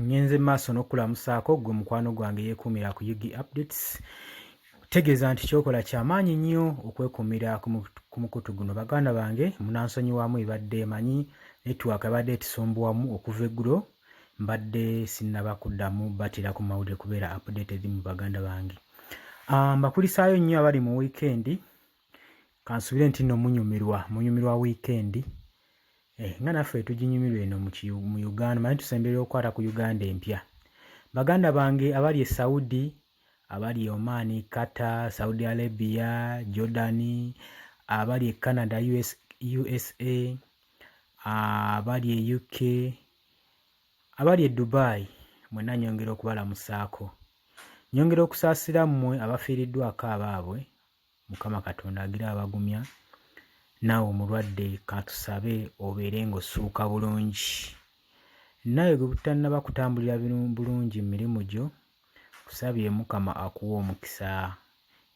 Ngenze maaso n'okulamusaako gwe mukwano gwange yeekuumira ku Yugi Updates. Tegeeza nti kyokola kyamaanyi nnyo okwekuumira ku mukutu guno. Baganda bange munansonyiwamu ebadde emanyi netiwaaka ebadde etusumbuwamu okuva eggulo, mbadde sinnaba kuddamu batira ku mawulire kubeera updated mu baganda bange. Mbakulisaayo nnyo abali mu wiikendi, kansubire nti nno munyumirwa wiikendi. Nga naffe tuginyumirwa eno mu Uganda, manyi tusemberera okukwata ku Uganda empya. Baganda bange abali e Saudi, abali e Oman, Qatar, Saudi Arabia, Jordan, abali e Canada, USA, abali e UK, abali e Dubai, mwenna nyongera okubalamusaako. Nyongera okusaasira mmwe abafiiriddwako abaabwe, Mukama Katonda agira abagumya. Naawe omulwadde katusabe obeere ng'ossuuka bulungi. Nawe gwe butannaba kutambulira bulungi mu mirimu gyo, kusabye Mukama akuwa omukisa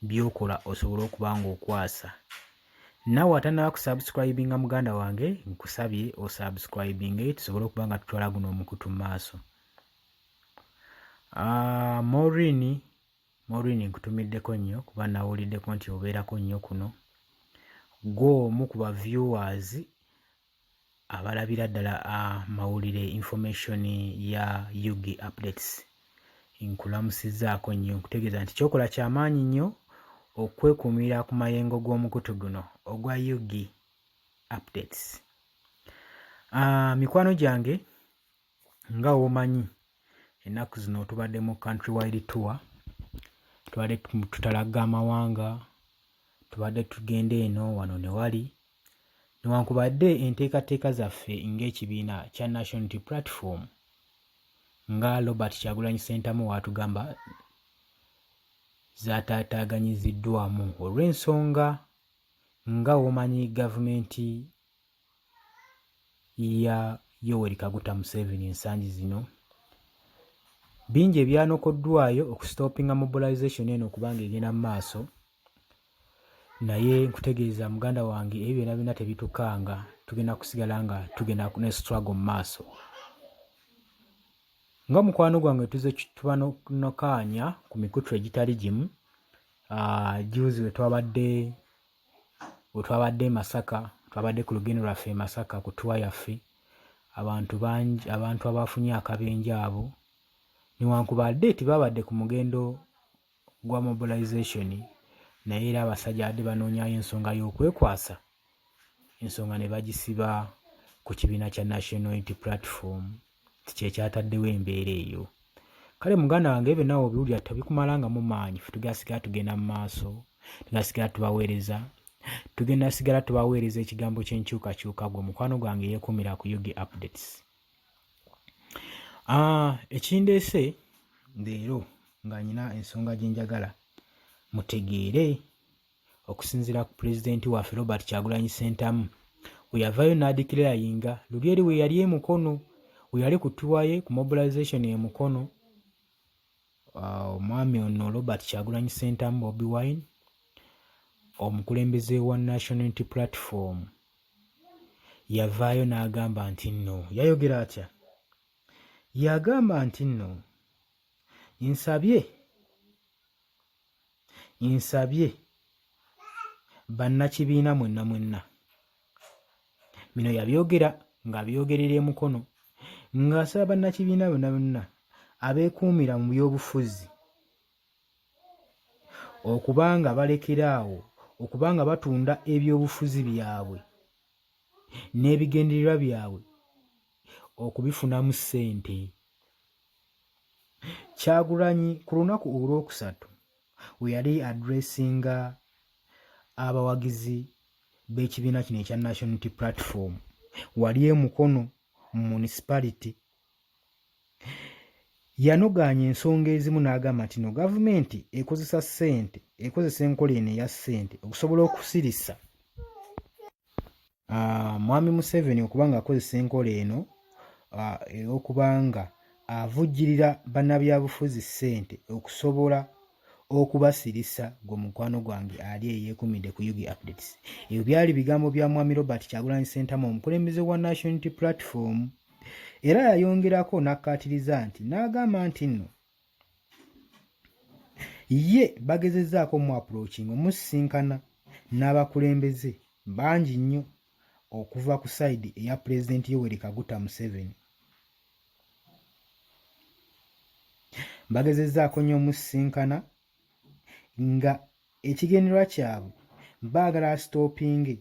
by'okola osobole okuba ng'okwasa. Naawe atannaba kusubscribinga muganda wange, nkusabye osubscribinge tusobole okuba nga tutwala guno omukutu mu maaso. Maureen nkutumiddeko nnyo kuba nawuliddeko nti obeerako nnyo kuno. Gw'omu ku ba viewers abalabira ddala mawulire information ya Yugi Updates. Nkulamusizzaako nnyo, nkutegeeza nti kyokola kyamaanyi nnyo okwekuumira ku mayengo g'omukutu guno ogwa Yugi Updates. Mikwano gyange, nga womanyi ennaku zino tubadde mu countrywide tour, tubadde tutalaga amawanga, tubadde tugenda eno wano ne wali, newankubadde enteekateeka zaffe ng'ekibiina kya National Unity Platform nga Robert Kyagulanyi Ssentamu waatugamba zaataataaganyiziddwamu olw'ensonga nga womanyi gavumenti ya Yoweri Kaguta Museveni ensangi zino bingi ebyanokoddwayo okusitoopinga mobilization eno okubanga egenda mu maaso. Naye nkutegeeza muganda wange ebyo byonna byonna tebitukanga, tugenda kusigala nga tugenda ne struggle mu maaso. Nga mukwano gwange tuze tubanokaanya ku mikutu egitali gimu. Juzi we twabadde Masaka, twabadde ku lugendo lwaffe Masaka ku tuwa yaffe, abantu abafunye akabenje abo, newankubadde tibabadde ku mugendo gwa mobilization, naye era abasajja badde banoonyayo ensonga y'okwekwasa, ensonga ne bagisiba ku kibiina kya National Unity Platform, kyekyataddewo embeera eyo. Kale muganda wange ebyo naawe obiwulira tebikumalangamu maanyi, ffe tugasigala tugenda mu maaso, tugasigala tubaweereza ekigambo ky'enkyukakyuka gwe mukwano gwange yeekuumira ku Yugi Updates. Ekindeese leero nga nyina ensonga gye njagala mutegeere okusinziira ku pulezidenti waffe Robert Kyagulanyi Ssentamu we yavaayo n'adikirayinga luli eri we yali emukono, we yali ku tuwa ye ku mobilization emukono. Omwami ono Robert Kyagulanyi Ssentamu Bobi Wine, omukulembeze wa National Unity Platform, yavaayo n'agamba nti nno, yayogera atya? Yagamba nti nno nsabye bannakibiina mwenna. Bino yabyogera ng'abyogerera emukono, ng'asaba bannakibiina bonna abeekuumira mu byobufuzi okubanga balekeraawo okubanga batunda ebyobufuzi byabwe n'ebigendererwa byabwe okubifunamu ssente. Kyagulanyi ku lunaku olwokusatu we yali adressinga abawagizi b'ekibiina kino ekya National Unity Platform wali emukono mu municipality, yanogaanya ensonga ezimu n'agamba nti no gavumenti ekozesa enkola eno eya ssente okusobola okusirisa Mwami Museveni okubanga akozesa enkola eno ey'okubanga avujjirira bannabyabufuzi ssente okusobola okubasirisa gwe mukwano gwange ali eyeekuumidde ku Yugi Updates. Ebyo byali bigambo bya Mwami Robert Kyagulanyi Ssentamu omukulembeze wa National Unity Platform era yayongerako n'akkaatiriza nti n'agamba nti nno ye bagezezzaako mu approaching omusisinkana n'abakulembeze bangi nnyo okuva ku sayidi eya pulezidenti Yoweri Kaguta Museveni. Bagezezzaako nnyo omusisinkana nga ekigendererwa kyabwe baagala asitoopinge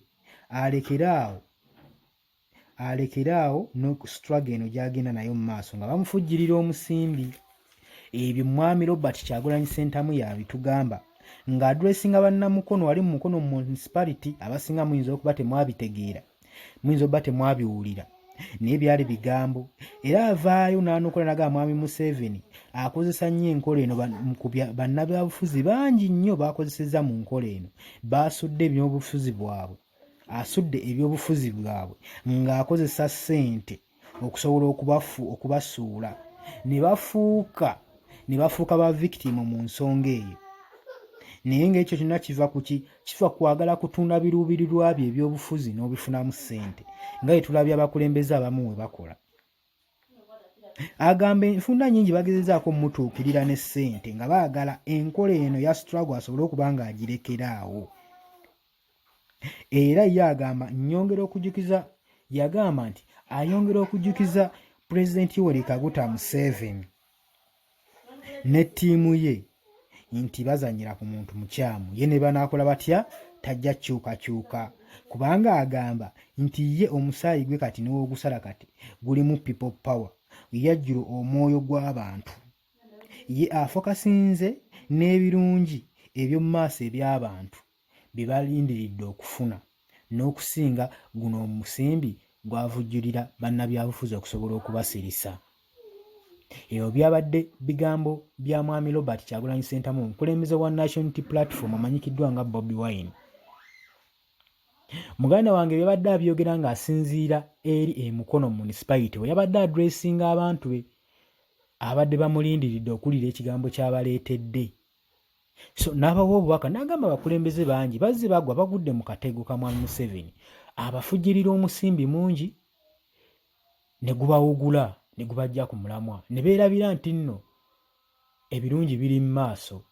alekeraawo struggle eno gy'agenda nayo mu maaso nga bamufujjirira omusimbi. Ebyo mwami Robert Kyagulanyi Ssentamu yabitugamba ng'adressinga bannamukono wali mu mukono municipality. Abasinga muyinza okuba temwabitegeera, muyinza okuba temwabiwulira, naye byali bigambo. Era avaayo n'anokola naga mwami Museveni akozesa nnyo enkola eno. Bannabyabufuzi bangi nnyo bakozesezza mu nkola eno, basudde ebyobufuzi bwabwe, asudde ebyobufuzi bwabwe ng'akozesa ssente okusobola okubasuula ne bafuuka ba victim mu nsonga eyo. Naye ng'ekyo kyonna kiva ku ki? Kiva kwagala kutunda biruubirirwa bye ebyobufuzi n'obifunamu ssente, nga bwe tulabye abakulembeze abamu we bakola. Agamba enfunda nnyingi bagezezzaako mmutuukirira ne ssente nga baagala enkola eno ya struggle asobole okuba ng'agirekeraawo. Era ye agamba yagamba nti ayongera okujjukiza Pulezidenti Yoweri Kaguta Museveni ne ttiimu ye nti bazanyira ku muntu mukyamu. Ye ne banaakola batya tajja kyukakyuka, kubanga agamba nti ye omusaayi gwe kati n'ow'ogusala kati gulimu people power, yajjula omwoyo gw'abantu. Ye afokasinze n'ebirungi eby'omu maaso eby'abantu bye balindiridde okufuna n'okusinga guno omusimbi gwavujjulira bannabyabufuzi okusobola okubasirisa. Ebyo byabadde bigambo bya mwami Robert Kyagulanyi Ssentamu, omukulembeze wa National Unity Platform amanyikiddwa nga Bobi Wine. Muganda wange byabadde abyogera ng'asinziira eri emukono municipality we yabadde adressinga abantu be abadde bamulindiridde okuwulira ekigambo ky'abaleetedde. So n'abawa obubaka n'agamba abakulembeze bangi bazze bagwa bagudde mu katego ka mwami Museveni, abafujjirira omusimbi mungi ne gubawugula ne gubajja ku mulamwa, ne beerabira nti nno ebirungi biri mu maaso,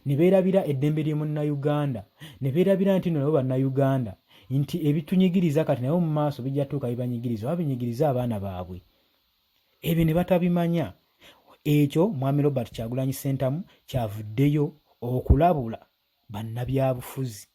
ne beerabira eddembe ly'e Munnayuganda, ne beerabira nti nno nabo Bannayuganda nti ebitunyigiriza kati nabo mu maaso bijja tuuka bibanyigiriza, babinyigiriza abaana baabwe. Ebyo ne batabimanya. Ekyo mwami Robert Kyagulanyi Ssentamu kyavuddeyo okulabula bannabyabufuzi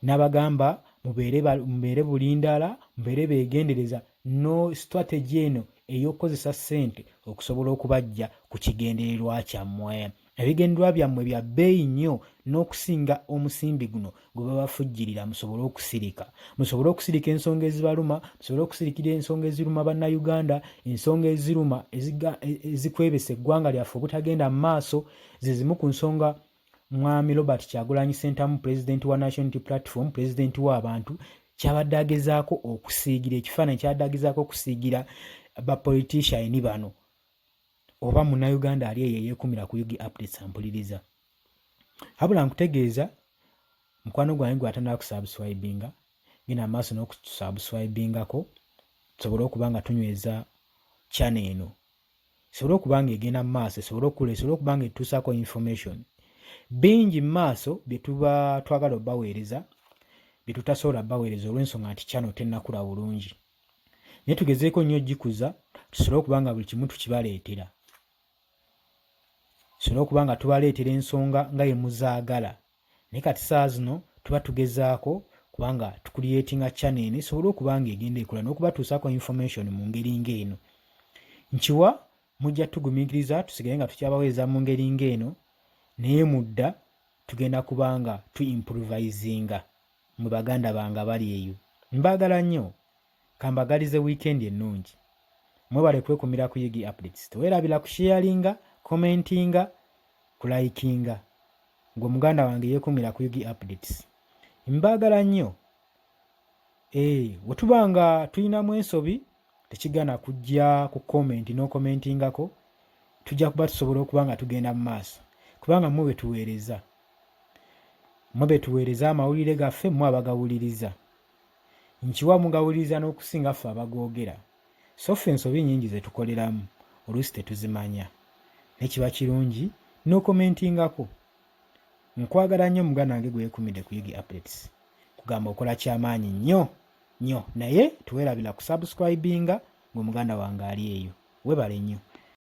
n'abagamba mubeere bulindaala, mubeere beegendereza no strategy eno ey'okukozesa ssente okusobola okubajja ku kigendererwa kyammwe. Ebigendererwa byammwe bya bbeeyi nnyo n'okusinga omusimbi guno gwe babafujjirira, musobole okusirika. Musobole okusirika ensonga ezibaluma, musobole okusirikira ensonga eziruma Bannayuganda, ensonga eziruma ezikwebesa eggwanga lyaffe obutagenda mu maaso. Ze zimu ku nsonga mwami Robert Kyagulanyi Ssentamu, pulezidenti wa National Unity Platform, pulezidenti w'abantu, kyabadde agezaako okusiigira ekifaananyi, kyabadde agezaako okusiigira bapolitician bano. Oba Munnayuganda ali eyo eyeekumira ku Yugi Updates ampuliriza. Habula nkutegeeza mukwano gwange gw'atandika kusubscribinga, genda amaaso n'okusubscribingako tusobole okuba nga tunyweza channel eno, esobole okuba nga egenda mu maaso, esobole okuba nga etuusaako information bingi mu maaso bye tuba twagala obbaweereza, bye tutasobola bbaweereza olw'ensonga nti channel tennakula bulungi. Naye tugezeeko nnyo gikuza, tusobole okuba nga buli kimu tukibaleetera. Tusobole okuba nga tubaleetera ensonga nga ye muzaagala. Naye kati saa zino tuba tugezaako kubanga tukuliyetinga channel eno esobole okuba nga egenda ekola n'okubatuusaako information mu ngeri ng'eno. Nkiwa mujja tugumiikiriza tusigale nga tukyabaweereza mu ngeri ng'eno, naye mudda tugenda kuba nga tu-improvisinga mu baganda bange abali eyo. Mbaagala nnyo, kambagalize weekend ennungi. Mwebale kwekumira ku Yugi Updates. Teweerabira ku sharinga, commentinga, ku likinga. Gwe muganda wange yeekumira ku Yugi Updates. Mbaagala nnyo. Bwe tuba nga tulinamu ensobi tekigana kujja ku comment n'okommentingako, tujja kuba tusobola okuba nga tugenda mu maaso. Kubanga mwe betuweereza. Mwe betuweereza amawulire gaffe, mwe abagawuliriza. Nkiwa mugawuliriza n'okusinga ffe abagoogera. so ffe ensobi nnyingi ze tukoleramu oluusi tetuzimanya, nekiba kirungi n'okomentingako. Nkwagala nnyo muganda wange gwe yeekumidde ku Yugi Updates, kugamba okola kyamaanyi nnyo naye tuweerabira ku subscribinga ng'omuganda wange ali eyo. Weebale nnyo.